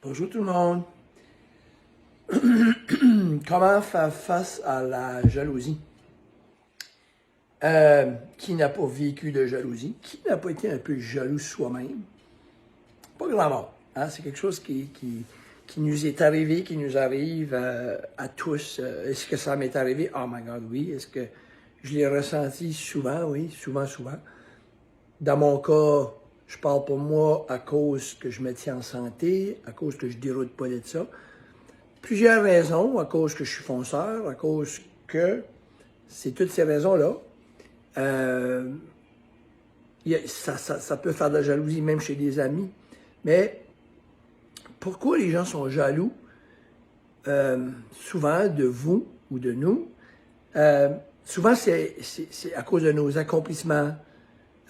Bonjour tout le monde. Comment faire face à la jalousie? Qui n'a pas vécu de jalousie? Qui n'a pas été un peu jaloux soi-même? Pas grand monde. Hein? C'est quelque chose qui nous est arrivé, qui nous arrive à tous. Est-ce que ça m'est arrivé? Oh my God, oui. Est-ce que je l'ai ressenti souvent? Oui, souvent, souvent. Dans mon cas, je parle pour moi à cause que je me tiens en santé, à cause que je déroute pas de ça. Plusieurs raisons, à cause que je suis fonceur, à cause que c'est toutes ces raisons-là. Ça peut faire de la jalousie même chez des amis. Mais pourquoi les gens sont jaloux, souvent de vous ou de nous? Souvent, c'est à cause de nos accomplissements,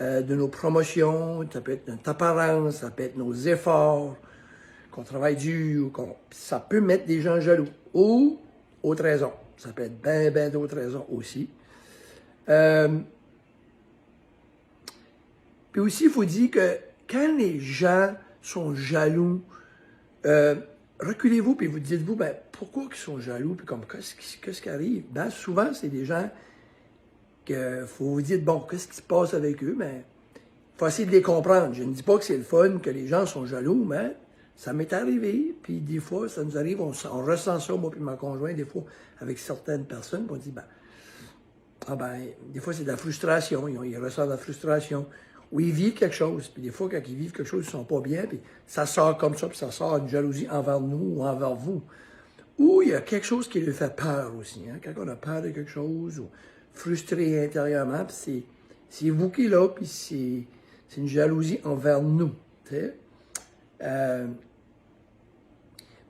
de nos promotions, ça peut être notre apparence, ça peut être nos efforts, qu'on travaille dur, ça peut mettre des gens jaloux. Ou autre raison. Ça peut être ben d'autres raisons aussi. Puis aussi, il faut dire que quand les gens sont jaloux, reculez-vous puis vous dites-vous, ben pourquoi ils sont jaloux, puis comme qu'est-ce qui arrive? Ben souvent, c'est des gens que faut vous dire, bon, qu'est-ce qui se passe avec eux? Mais il faut essayer de les comprendre. Je ne dis pas que c'est le fun, que les gens sont jaloux, mais ça m'est arrivé, puis des fois, ça nous arrive, on ressent ça, moi puis ma conjointe, des fois, avec certaines personnes, puis on dit, des fois, c'est de la frustration, ils ressentent de la frustration, ou ils vivent quelque chose, puis des fois, quand ils vivent quelque chose, ils sont pas bien, puis ça sort comme ça, puis ça sort une jalousie envers nous ou envers vous. Ou il y a quelque chose qui leur fait peur aussi, hein? Quand on a peur de quelque chose, ou frustré intérieurement, puis c'est vous qui est là, puis c'est une jalousie envers nous, tu sais.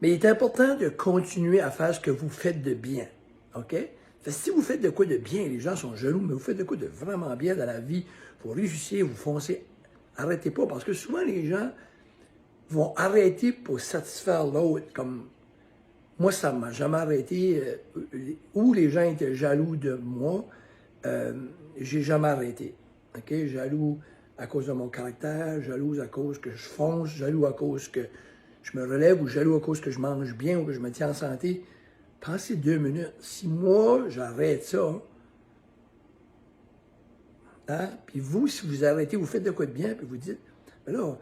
Mais il est important de continuer à faire ce que vous faites de bien, OK? Fait que si vous faites de quoi de bien, les gens sont jaloux, mais vous faites de quoi de vraiment bien dans la vie, vous réussissez, vous foncez, arrêtez pas, parce que souvent les gens vont arrêter pour satisfaire l'autre, comme moi, ça m'a jamais arrêté, où les gens étaient jaloux de moi, j'ai jamais arrêté, OK? Jaloux à cause de mon caractère, jaloux à cause que je fonce, jaloux à cause que je me relève ou jaloux à cause que je mange bien ou que je me tiens en santé. Pensez 2 minutes. Si moi, j'arrête ça, hein, puis vous, si vous arrêtez, vous faites de quoi de bien, puis vous dites, ben là,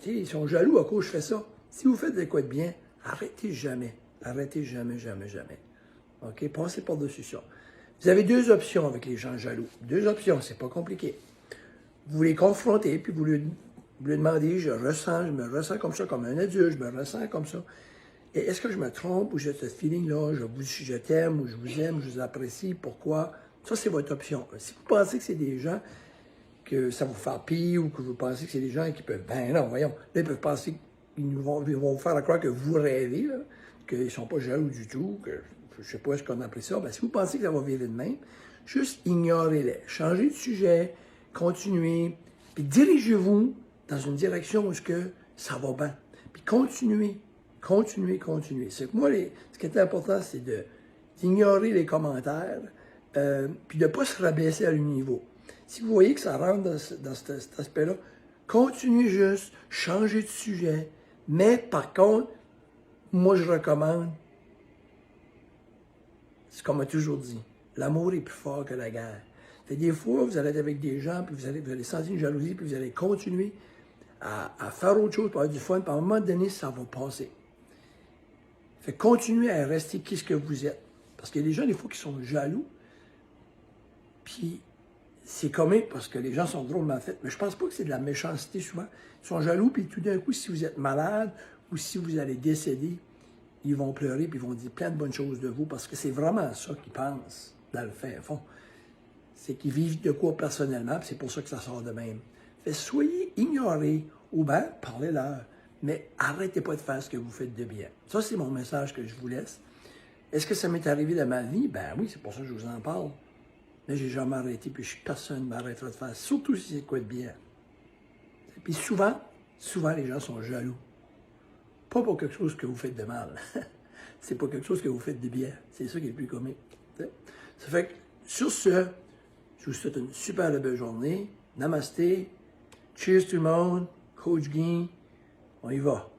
ils sont jaloux à cause que je fais ça. Si vous faites de quoi de bien, arrêtez jamais. Arrêtez jamais, jamais, jamais. OK? Passez par-dessus ça. Vous avez 2 options avec les gens jaloux. 2 options, c'est pas compliqué. Vous les confrontez, puis vous lui demandez, je me ressens comme ça, comme un adulte, je me ressens comme ça. Et est-ce que je me trompe ou j'ai ce feeling-là, je t'aime ou je vous aime, je vous apprécie, pourquoi? Ça, c'est votre option. Si vous pensez que c'est des gens que ça vous fait pire ou que vous pensez que c'est des gens qui peuvent, ben non, voyons, là, ils peuvent penser qu'ils vont vous faire croire que vous rêvez, là, qu'ils ne sont pas jaloux du tout, que je ne sais pas ce qu'on appelle ça. Ben, si vous pensez que ça va virer de même, juste ignorez-les. Changez de sujet, continuez, puis dirigez-vous dans une direction où ça va bien. Puis continuez. C'est que moi, ce qui est important, c'est d'ignorer les commentaires, puis de ne pas se rabaisser à leur niveau. Si vous voyez que ça rentre dans cet aspect-là, continuez juste, changez de sujet. Mais par contre, moi, je recommande, c'est comme on a toujours dit, l'amour est plus fort que la guerre. Fait des fois, vous allez être avec des gens, puis vous allez sentir une jalousie, puis vous allez continuer à faire autre chose, pour avoir du fun, puis à un moment donné, ça va passer. Fait continuez à rester qui ce que vous êtes. Parce qu'il y a des gens, des fois, qui sont jaloux, puis c'est comique parce que les gens sont drôlement faits, mais je pense pas que c'est de la méchanceté souvent. Ils sont jaloux, puis tout d'un coup, si vous êtes malade ou si vous allez décéder, ils vont pleurer, puis ils vont dire plein de bonnes choses de vous, parce que c'est vraiment ça qu'ils pensent, dans le fin fond. C'est qu'ils vivent de quoi personnellement, puis c'est pour ça que ça sort de même. Fait soyez ignorés, ou bien parlez-leur, mais arrêtez pas de faire ce que vous faites de bien. Ça, c'est mon message que je vous laisse. Est-ce que ça m'est arrivé dans ma vie? Ben oui, c'est pour ça que je vous en parle. Mais j'ai jamais arrêté, puis personne ne m'arrêtera de faire, surtout si c'est quoi de bien. Puis souvent, les gens sont jaloux. Pas pour quelque chose que vous faites de mal. C'est pas quelque chose que vous faites de bien. C'est ça qui est le plus comique. Ça fait que, sur ce, je vous souhaite une super belle journée. Namasté. Cheers tout le monde. Coach Guy. On y va.